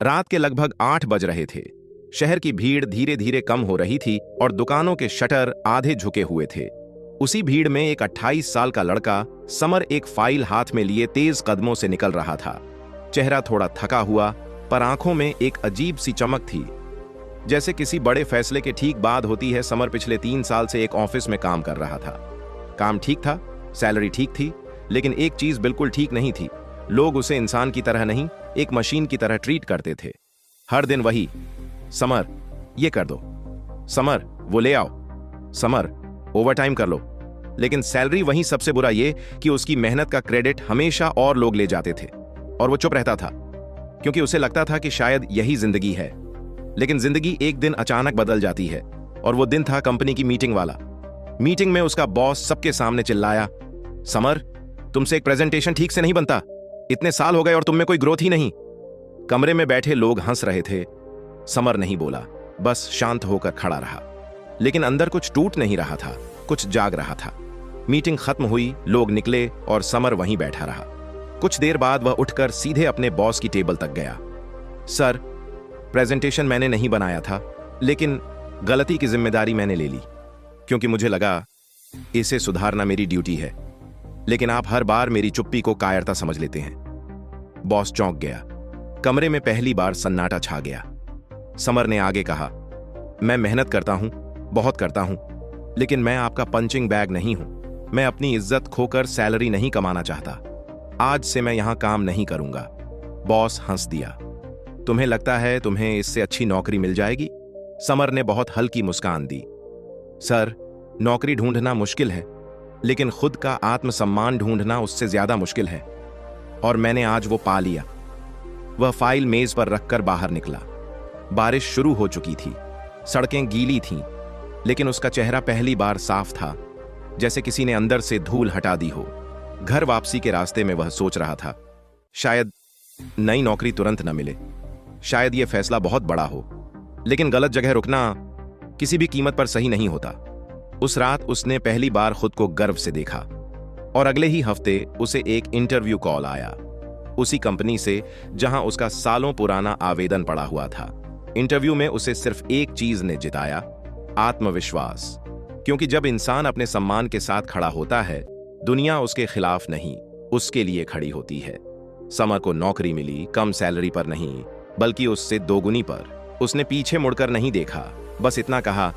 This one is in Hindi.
रात के लगभग 8 बज रहे थे। शहर की भीड़ धीरे धीरे कम हो रही थी और दुकानों के शटर आधे झुके हुए थे। उसी भीड़ में एक 28 साल का लड़का समर एक फाइल हाथ में लिए तेज कदमों से निकल रहा था। चेहरा थोड़ा थका हुआ, पर आंखों में एक अजीब सी चमक थी, जैसे किसी बड़े फैसले के ठीक बाद होती है। समर पिछले 3 साल से एक ऑफिस में काम कर रहा था। काम ठीक था, सैलरी ठीक थी, लेकिन एक चीज बिल्कुल ठीक नहीं थी। लोग उसे इंसान की तरह नहीं, एक मशीन की तरह ट्रीट करते थे। हर दिन वही, समर ये कर दो, समर वो ले आओ, समर ओवरटाइम कर लो। लेकिन सैलरी वहीं सबसे बुरा ये कि उसकी मेहनत का क्रेडिट हमेशा और लोग ले जाते थे, और वो चुप रहता था क्योंकि उसे लगता था कि शायद यही जिंदगी है। लेकिन जिंदगी एक दिन अचानक बदल जाती है, और वो दिन था कंपनी की मीटिंग वाला। मीटिंग में उसका बॉस सबके सामने चिल्लाया, समर तुमसे एक प्रेजेंटेशन ठीक से नहीं बनता, इतने साल हो गए और तुम में कोई ग्रोथ ही नहीं। कमरे में बैठे लोग हंस रहे थे। समर नहीं बोला, बस शांत होकर खड़ा रहा। लेकिन अंदर कुछ टूट नहीं रहा था, कुछ जाग रहा था। मीटिंग खत्म हुई, लोग निकले और समर वहीं बैठा रहा। कुछ देर बाद वह उठकर सीधे अपने बॉस की टेबल तक गया। सर, प्रेजेंटेशन मैंने नहीं बनाया था, लेकिन गलती की जिम्मेदारी मैंने ले ली, क्योंकि मुझे लगा इसे सुधारना मेरी ड्यूटी है। लेकिन आप हर बार मेरी चुप्पी को कायरता समझ लेते हैं। बॉस चौंक गया। कमरे में पहली बार सन्नाटा छा गया। समर ने आगे कहा, मैं मेहनत करता हूं, बहुत करता हूं, लेकिन मैं आपका पंचिंग बैग नहीं हूं। मैं अपनी इज्जत खोकर सैलरी नहीं कमाना चाहता। आज से मैं यहां काम नहीं करूंगा। बॉस हंस दिया। तुम्हें लगता है तुम्हें इससे अच्छी नौकरी मिल जाएगी? समर ने बहुत हल्की मुस्कान दी। सर, नौकरी ढूंढना मुश्किल है, लेकिन खुद का आत्मसम्मान ढूंढना उससे ज्यादा मुश्किल है, और मैंने आज वो पा लिया। वह फाइल मेज पर रखकर बाहर निकला। बारिश शुरू हो चुकी थी, सड़कें गीली थीं, लेकिन उसका चेहरा पहली बार साफ था, जैसे किसी ने अंदर से धूल हटा दी हो। घर वापसी के रास्ते में वह सोच रहा था, शायद नई नौकरी तुरंत न मिले, शायद यह फैसला बहुत बड़ा हो, लेकिन गलत जगह रुकना किसी भी कीमत पर सही नहीं होता। उस रात उसने पहली बार खुद को गर्व से देखा, और अगले ही हफ्ते उसे एक इंटरव्यू कॉल आया, उसी कंपनी से जहां उसका सालों पुराना आवेदन पड़ा हुआ था। इंटरव्यू में उसे सिर्फ एक चीज ने जिताया, आत्मविश्वास। क्योंकि जब इंसान अपने सम्मान के साथ खड़ा होता है, दुनिया उसके खिलाफ नहीं, उसके लिए खड़ी होती है। समर को नौकरी मिली, कम सैलरी पर नहीं, बल्कि उससे दोगुनी पर। उसने पीछे मुड़कर नहीं देखा, बस इतना कहा,